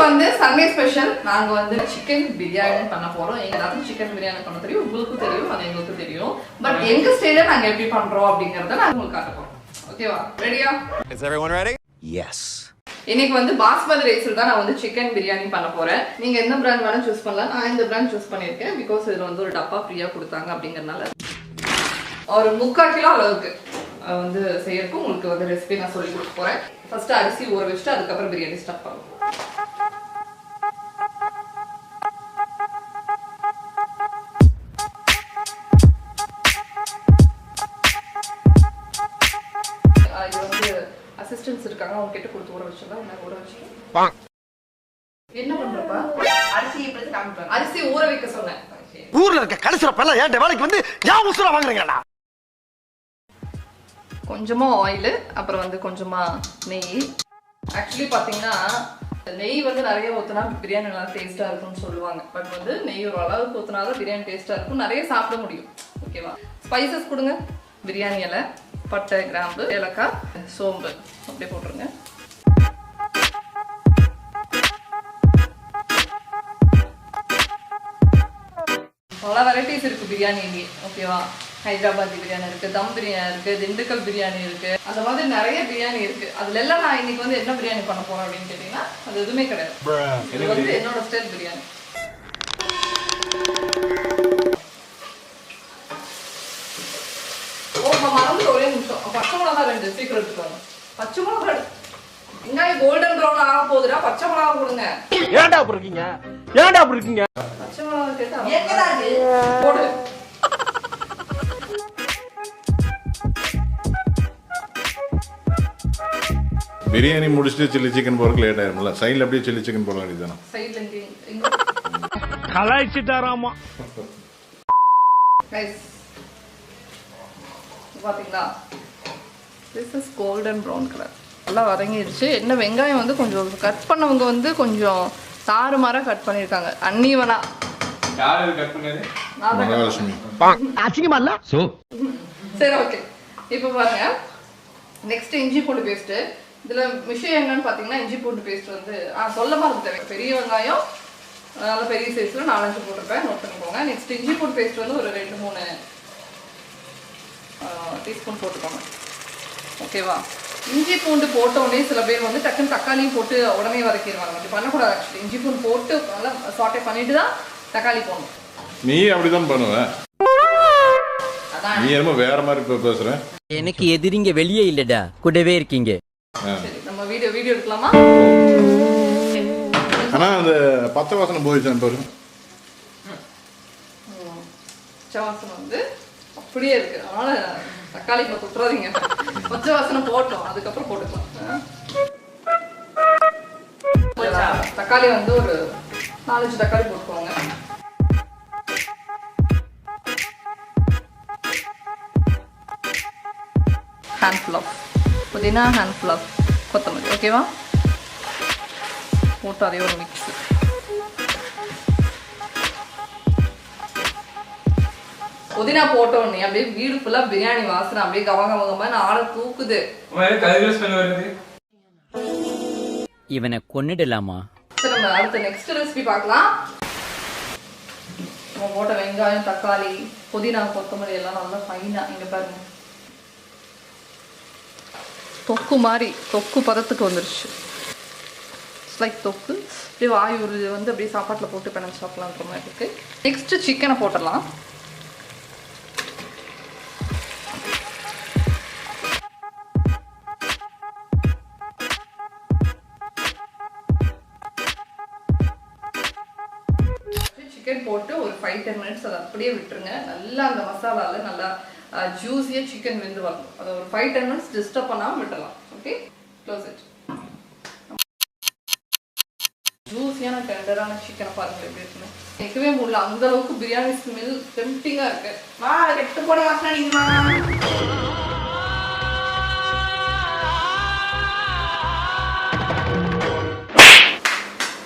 வந்து Sunday special நாங்க வந்து சிக்கன் பிரியாணி பண்ண போறோம். எல்லாத்துக்கும் சிக்கன் பிரியாணி பண்ண தெரியும், உங்களுக்கு தெரியும், அது எங்களுக்கு தெரியும். பட் எங்க ஸ்டைல்ல நாங்க எப்படி பண்றோம் அப்படிங்கறத நான் உங்களுக்கு காட்ட போறோம். ஓகேவா? ரெடியா? Is everyone ready? Yes. இன்னைக்கு வந்து பாஸ்மதி ரைஸ்ல தான் நான் வந்து சிக்கன் பிரியாணி பண்ண போறேன். நீங்க எந்த பிராண்ட் வேணா சூஸ் பண்ணலாம். நான் இந்த பிராண்ட் சூஸ் பண்ணிருக்கேன் பிகாஸ் இதுல வந்து ஒரு டப்பா ஃப்ரீயா கொடுத்தாங்க அப்படிங்கறனால. ஒரு 3/4 கிலோ அளவுக்கு வந்து செய்யறதுக்கு உங்களுக்கு வந்து ரெசிபி நான் சொல்லி கொடுக்க போறேன். ஃபர்ஸ்ட் அரிசி ஊற வச்சுட்டு அதுக்கப்புறம் பிரியாணி ஸ்டார்ட் பண்ணுவோம். இது வந்து அசிஸ்டன்ஸ் இருக்காங்க, அவங்க கிட்ட கொடுத்து ஊற வச்சிடலாம். என்ன ஊற வச்சுட்டு என்ன பண்றப்பா? அரிசி எப்படி காமிப்பேன்? அரிசி ஊற வைக்க சொன்னேன். ஊர்ல இருக்க கடைசிரப்பெல்லாம் ஏன் வேலைக்கு வந்து ஏன் உசுர வாங்குறீங்களா? கொஞ்சமா ஆயில், அப்புறம் வந்து கொஞ்சமா நெய். ஆக்சுவலி பாத்தீங்கன்னா நெய் வந்து நிறைய ஊற்றினா பிரியாணி நல்லா டேஸ்டா இருக்கும்னு சொல்லுவாங்க. பட் வந்து நெய் ஒரு அளவுக்கு ஊற்றினாலும் பிரியாணி டேஸ்டா இருக்கும், நிறைய சாப்பிட முடியும். ஓகேவா? ஸ்பைசஸ் கொடுங்க. பிரியாணி இலை, பட்டை, கிராம்பு, ஏலக்காய், சோம்பு அப்படியே போட்டுருங்க. பல வெரைட்டிஸ் இருக்கு பிரியாணிலேயே. ஓகேவா? ஹைதராபாதி பிரியாணி இருக்கு, தம் பிரியாணி இருக்கு, திண்டுக்கல் பிரியாணி இருக்கு, அந்த மாதிரி நிறைய பிரியாணி இருக்கு. அதுல எல்லாம் நான் இன்னைக்கு வந்து என்ன பிரியாணி பண்ண போறேன் அப்படின்னு கேட்டீங்கன்னா அது எதுவுமே கிடையாது. இது வந்து என்னோட ஸ்டைல் பிரியாணி. மறந்து ஒரே நிமிஷம், பச்சை மிளகா 2 சீக்கிரம் எடுத்துக்கோங்க. பச்சை மிளகா வெங்காயம் கோல்டன் ப்ரௌன் ஆக போகுதுடா, பச்சை மிளகா கொடுங்க. ஏன்டா அப்படி இருக்கீங்க? ஏன்டா அப்படி இருக்கீங்க? பச்சை மிளகா கேட்டா போடு. பிரியாணி முடிச்சுட்டு சில்லி சிக்கன் போறதுக்கு லேட் ஆயிரும்ல, சைடுல அப்படியே சில்லி சிக்கன் போட வேண்டியதுதானே. சைடுல இங்க கலாய்ச்சிட்டாராமா. கைஸ் பாத்தீங்களா? This is golden brown colour. நல்லா வதங்கிடுச்சு. என்ன வெங்காயம் வந்து கொஞ்சம் கட் பண்ணவங்க வந்து கொஞ்சம் தாறுமாறா கட் பண்ணிருக்காங்க, அன்னீவனா. யாரு கட் பண்ணது? மகாலட்சுமி. அசிங்கமா இல்ல? சரி, ஓகே. இப்போ பாருங்க, நெக்ஸ்ட் இஞ்சி பூண்டு பேஸ்ட். இதுல விஷயம் என்னன்னு பாத்தீங்கன்னா இஞ்சி பூண்டு பேஸ்ட் வந்து சொல்ல மறந்துட்டேன். பெரிய வெங்காயம் நல்ல பெரிய சைஸ்ல 4-5 போட்டிருப்பேன், நோட் பண்ணிக்கோங்க. நெக்ஸ்ட் இஞ்சி பூண்டு பேஸ்ட் வந்து ஒரு 2-3 டீஸ்பூன் போட்டுக்கோங்க. ஓகேவா? இஞ்சி பூண்டு போட்ட உடனே சில பேர் வந்து டக்குன்னு தக்காளியும் போட்டு உடனே வதக்கிடுவாங்க. அப்படி பண்ணக்கூடாது. ஆக்சுவலி இஞ்சி பூண்டு போட்டு நல்லா சாட்டே பண்ணிட்டு தான் தக்காளி போடணும். நீ அப்படிதான் பண்ணுவ. நீ என்னமோ வேற மாதிரி பேசுற. எனக்கு எதிரிங்க வெளியே இல்லடா, கூடவே இருக்கீங்க. சரி, நம்ம வீடியோ எடுக்கலாமா? ஆனா அந்த பச்சை வாசனை போயிடுச்சு பாரு. பச்சை வாசனை வந்து அப்படியே இருக்கு, அதனால தக்காளி இப்போ விட்டுறாதீங்க. பச்சை வாசனை போட்டோம், அதுக்கப்புறம் போட்டுக்கலாம். தக்காளி வந்து ஒரு 4-5 தக்காளி போட்டுக்கோங்க. ஹேண்ட்ஃபுல் ஆஃப் புதினா, ஹேண்ட்ஃபுல் ஆஃப் கொத்தமல்லி. ஓகேவா? போட்டு அதே ஒரு மிக்ஸ். புதினா போட்ட உடனே அப்படியே வீடு ஃபுல்லா பிரியாணி வாசனை அப்படியே கவகமாக ஆளை தூக்குது. இவனை கொன்னுடலாமா? சரி, நம்ம அடுத்த நெக்ஸ்ட் ரெசிபி பார்க்கலாம். நம்ம போட்ட வெங்காயம், தக்காளி, புதினா, கொத்தமல்லி எல்லாம் நல்லா ஃபைனா இங்க பாருங்க தொக்கு மாதிரி, தொக்கு பதத்துக்கு வந்துருச்சு. லைக் தொக்கு அப்படியே வாயு வந்து அப்படியே சாப்பாட்டில் போட்டு பிணைஞ்சு சாப்பிடலான்ற மாதிரி இருக்கு. நெக்ஸ்ட் சிக்கனை போட்டுடலாம். சிக்கன் போட்டு ஒரு 5-10 மினிட்ஸ் அதை அப்படியே விட்டுருங்க. நல்லா அந்த மசாலால நல்லா ஜூஸியா சிக்கன் வெந்து வரணும். அதை ஒரு 5-10 மினிட்ஸ் டிஸ்டர்ப் பண்ணாமல் விட்டுடலாம். Okay, close it. ஜூஸியான டெண்டரான சிக்கனை பாருங்க எப்படி இருக்குன்னு. கேட்கவே முடியல, அந்த அளவுக்கு பிரியாணி ஸ்மெல் டெம்ப்டிங்கா இருக்கு. வா, கெட்டு போட வாசனை அடிக்குமா?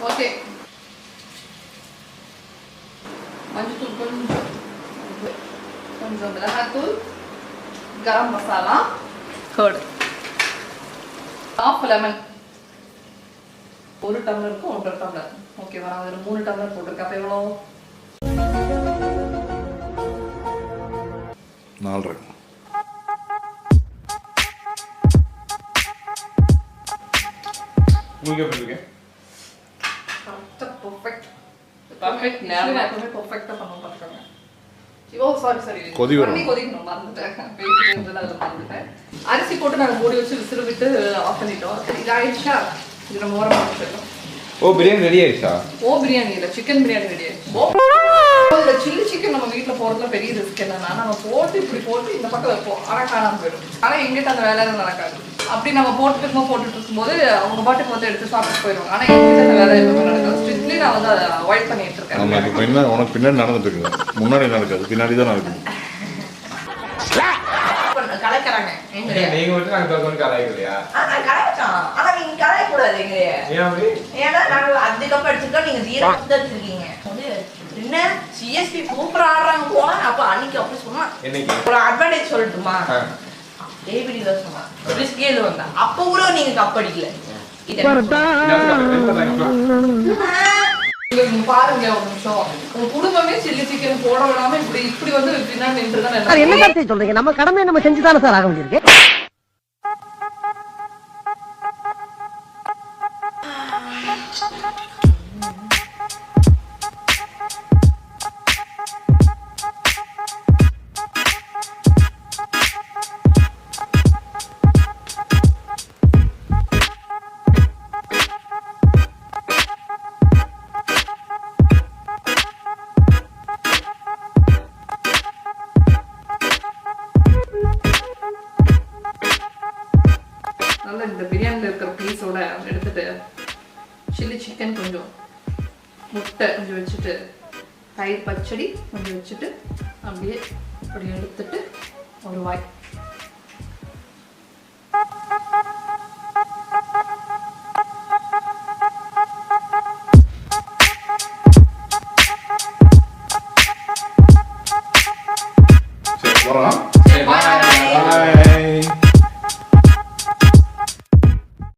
ஓகே, மஞ்சள் தூள் கொஞ்சம் மிளகாத்தூள், garam masala, curd, half lemon, 1 டம்ளருக்கு 1.5 டம்ளர். ஓகேவா? நான் அதில் 3 டம்ளர் போட்டிருக்கேன். அப்போ எவ்வளோ? 4.5. உங்களுக்கு எப்படி இருக்கு? கரெக்டாக பர்ஃபெக்ட். Perfect. பர்ஃபெக்டாக பண்ணணும் பார்த்துக்கோங்க. ஓ சாரி கொதி வரும். கொதிக்கணும் மறந்துட்டேன். பேசிட்டு இருந்தது அதில் மறந்துட்டேன். அரிசி போட்டு நாங்கள் மூடி வச்சு விசிறு விட்டு ஆஃப் பண்ணிட்டோம். இது ஆயிடுச்சா? இது நம்ம ஓரமாக வச்சிடலாம். ஓ பிரியாணி ரெடி ஆயிடுச்சா? ஓ பிரியாணி இல்லை, சிக்கன் பிரியாணி ரெடி ஆயிடுச்சு. இந்த சில்லி சிக்கன் நம்ம வீட்டில் போகிறதுல பெரிய ரிஸ்க் என்னன்னா, நம்ம போட்டு இப்படி போட்டு இந்த பக்கம் வைப்போம், ஆனால் காணாமல் போயிடும். ஆனால் எங்கிட்ட அந்த வேலை நடக்காது. அப்படி நம்ம போட்டுட்டு இருக்கும்போது அவங்க பாட்டுக்கு வந்து எடுத்து சாப்பிட்டு போயிடுவாங்க. ஆனால் எங்கிட்ட அந்த வேலை எப்பவுமே நடக்காது. ஸ்ட்ரிக்ட்லி நான் வந்து அதை அவாய்ட் பண்ணிட்டு இருக்கேன். நமக்கு பின்ன உனக்கு பின்னாடி நடந்துட்டு இருக்குது, முன்னாடி நடக்காது, பின்னாடி தான் நடக்குது. கலைக்கிறாங்க நீங்க மட்டும் நாங்க தொடர்ந்து கலாய்க்கலையா? கலாய்ச்சோம். ஆனா நீங்க கலாய்க்கூடாது எங்களைய. ஏன் அப்படி? ஏன்னா நாங்க 5 கப் அடிச்சிருக்கோம், நீங்க 0 கப் தான் வச்சிருக்கீங்க. என்ன சிஎஸ்பி சூப்பரா ஆடுறாங்க போனா, அப்ப அன்னைக்கு அப்படி சொன்னா என்னைக்கு? ஒரு அட்வான்டேஜ் சொல்லட்டுமா? ஆ. டேவிட் தான் சொன்னா ஸ்கேல் வந்தா அப்ப கூட நீங்க கப் அடிக்கல. இது இங்க பாருங்க ஒரு நிமிஷம். உங்க குடும்பமே சில்லி சிக்கன் போட விடாம இப்படி வந்து பின்னாடி நின்று தான் சார் என்ன கருத்தை சொல்றீங்க? நம்ம கடமையை நம்ம செஞ்சுதானே சார் ஆக வேண்டியிருக்கு. நல்லா இந்த பிரியாணியில் இருக்கிற பீஸோட எடுத்துட்டு சில்லி சிக்கன் கொஞ்சம், முட்டை கொஞ்சம் வச்சுட்டு, தயிர் பச்சடி கொஞ்சம் வச்சுட்டு அப்படியே அப்படி எடுத்துட்டு ஒரு வாய். சரி போறோம்.